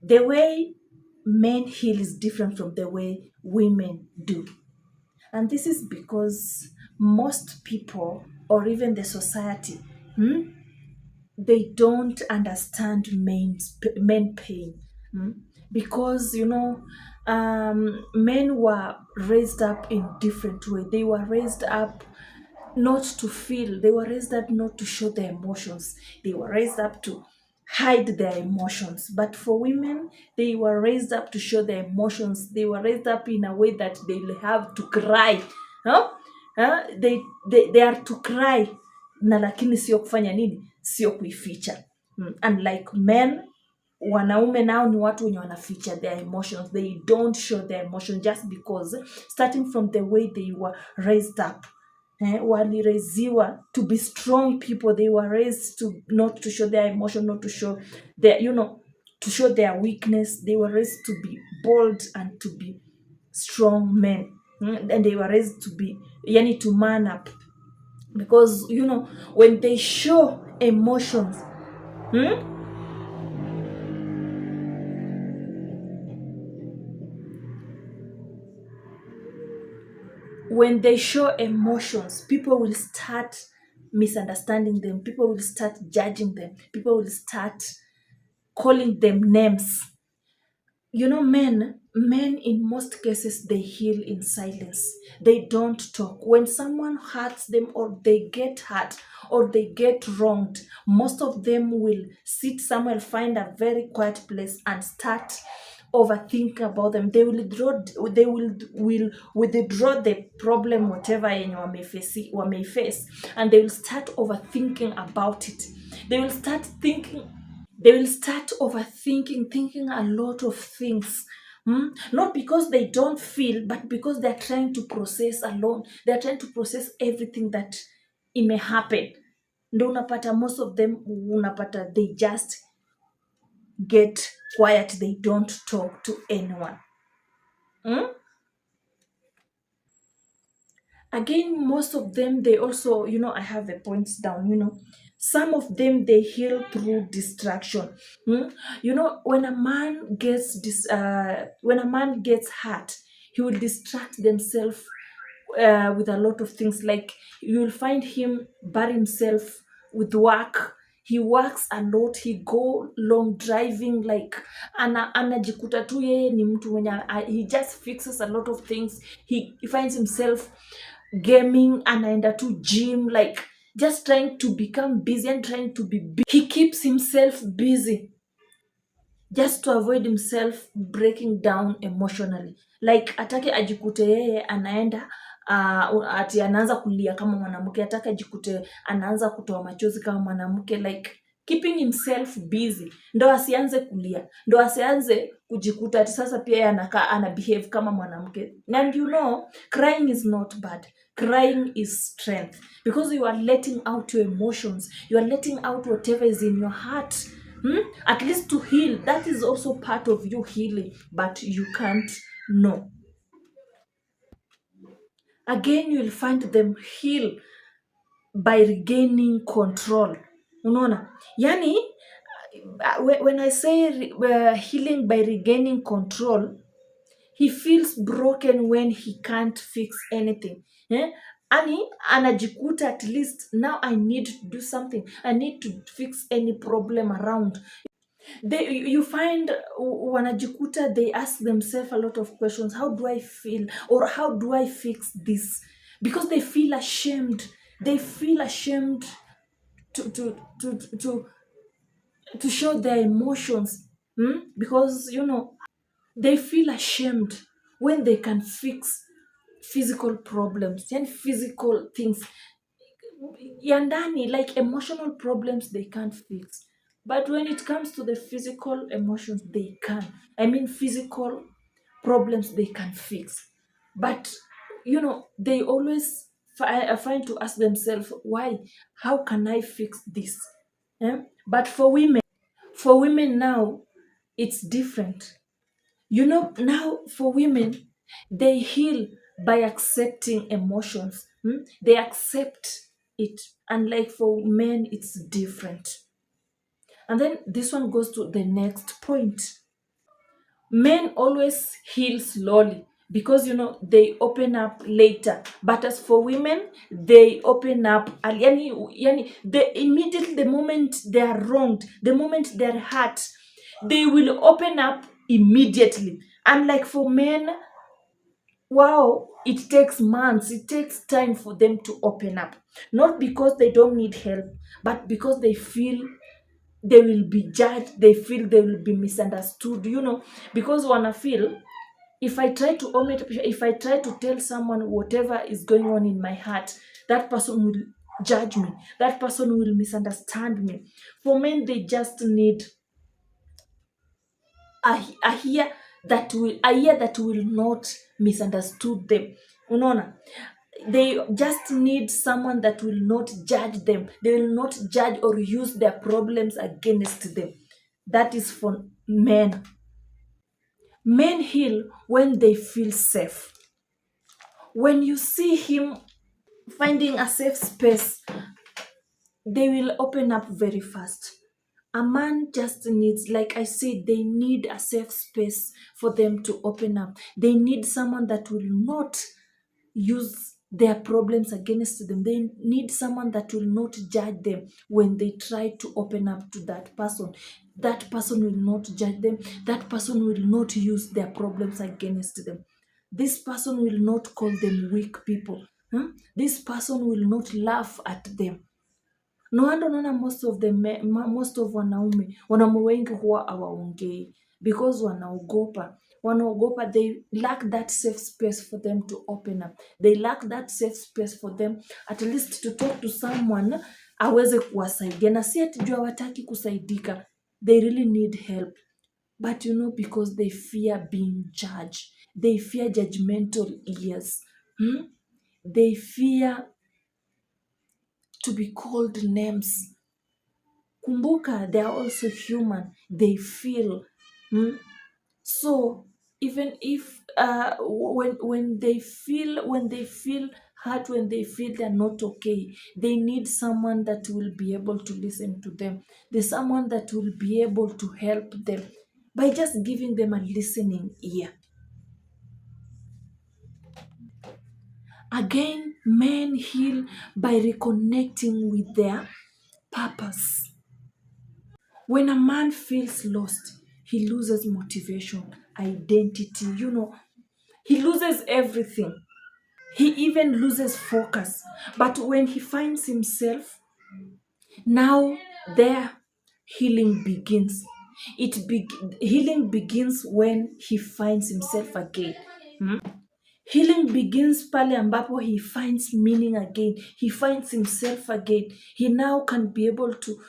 The way men heal is different from the way women do. And this is because most people, or even the society, they don't understand men pain. Because men were raised up in different way. They were raised up not to feel. They were raised up not to show their emotions. They were raised up to hide their emotions. But for women, they were raised up to show their emotions. They were raised up in a way that they will have to cry. Huh? They are to cry, na lakini sio kufanya nini, sio kuificha. Unlike men, wanaume nao ni watu wenye wanaficha their emotions. They don't show their emotions just because starting from the way they were raised up, walireziwa to be strong people. They were raised to not to show their emotion, not to show their, to show their weakness. They were raised to be bold and to be strong men. And they were raised to be, to man up. Because when they show emotions, when they show emotions, people will start misunderstanding them. People will start judging them. People will start calling them names. Men in most cases, they heal in silence. They don't talk. When someone hurts them, or they get hurt, or they get wronged, most of them will sit somewhere, find a very quiet place, and start overthink about them. They will withdraw the problem, whatever wameface, and they will start overthinking about it. They will start overthinking, thinking a lot of things. Not because they don't feel, but because they're trying to process alone. They're trying to process everything that it may happen. Ndo unapata most of them, unapata they just get quiet. They don't talk to anyone. Again, most of them, they also, I have the points down. Some of them, they heal through distraction. When a man gets hurt, he will distract themselves with a lot of things. Like, you will find him bury himself with work. He works a lot. He go long driving, like anajikuta tu yeye ni mtu mwenye he just fixes a lot of things. He finds himself gaming, anaenda to gym, like just trying to become busy and trying to be busy. He keeps himself busy just to avoid himself breaking down emotionally. Like, atake ajikute yeye anaenda ati anaanza kulia kama mwanamke, atake ajikute anaanza kutoa machozi kama mwanamke, like keeping himself busy, ndo asianze kulia, ndo asianze kujikuta ati sasa pia yeye ana behave kama mwanamke. And crying is not bad. Crying is strength, because you are letting out your emotions. You are letting out whatever is in your heart. At least to heal. That is also part of you healing, but you can't know. Again, you'll find them heal by regaining control. Unaona? Yani, when I say healing by regaining control, he feels broken when he can't fix anything. Ani anajikuta, at least now I need to do something. I need to fix any problem around. You find wanajikuta, they ask themselves a lot of questions. How do I feel, or how do I fix this? Because they feel ashamed. They feel ashamed to show their emotions. Because they feel ashamed when they can fix physical problems and physical things ya ndani, like emotional problems they can't fix. But when it comes to the physical emotions, they can. I mean, physical problems they can fix. But they always find to ask themselves, why? How can I fix this? But for women now, it's different. Now for women, they heal by accepting emotions. They accept it. Unlike for men, it's different. And then this one goes to the next point. Men always heal slowly because they open up later, but as for women, they open up they immediately, the moment they are wronged, the moment they're hurt, they will open up immediately. Unlike for men, wow, it takes months, it takes time for them to open up, not because they don't need help, but because they feel they will be judged, they feel they will be misunderstood, because wanna feel, if I try to own it, if I try to tell someone whatever is going on in my heart, that person will judge me, that person will misunderstand me. For men, they just need a ear that will not misunderstood them. Unaona, they just need someone that will not judge them, they will not judge or use their problems against them. That is for men. Men heal when they feel safe. When you see him finding a safe space, they will open up very fast. A man just needs, like I said, they need a safe space for them to open up. They need someone that will not use their problems against them. They need someone that will not judge them when they try to open up to that person. That person will not judge them. That person will not use their problems against them. This person will not call them weak people. This person will not laugh at them. No wonder unaona most of wanaume wengi huwa hawaongei because wanaogopa. They lack that safe space for them to open up. They lack that safe space for them at least to talk to someone aweze kuwasaidia, na si ati juu hawataki kusaidika, they really need help, but because they fear being judged, they fear judgmental ears, they fear to be called names. Kumbuka, they are also human, they feel. So even if when they feel hurt, when they feel they're not okay, they need someone that will be able to listen to them. There's someone that will be able to help them by just giving them a listening ear. Again, men heal by reconnecting with their purpose. When a man feels lost, he loses motivation, identity, he loses everything. He even loses focus. But when he finds himself, now their healing begins. Healing begins when he finds himself again. Healing begins pale ambapo he finds meaning again. He finds himself again. He now can be able to,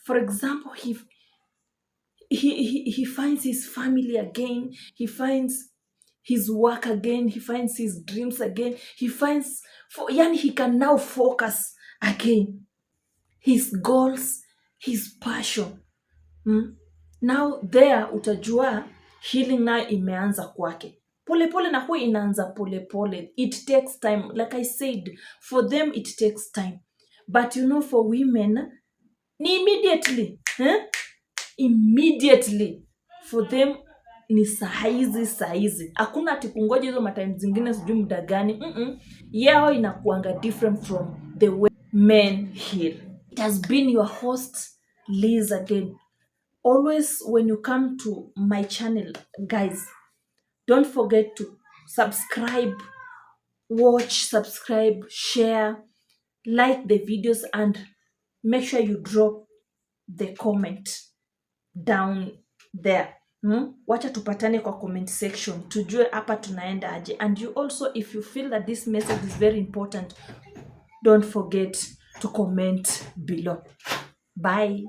for example, he finds his family again. He finds his work again. He finds his dreams again. He can now focus again. His goals, his passion. Now there utajua healing na imeanza kwake. Polepole na huwa inaanza polepole. It takes time. Like I said, for them it takes time. But for women, ni immediately. Immediately. For them ni saizi. Hakuna ati kungoja hizo matime zingine sijui muda gani. Yao inakuanga different from the way men heal. It has been your host, Liz again. Always when you come to my channel, guys, don't forget to subscribe, watch, subscribe, share, like the videos, and make sure you drop the comment down there. Wacha tupatane kwa comment section tujue hapa tunaenda aje. And you also, if you feel that this message is very important, don't forget to comment below. Bye.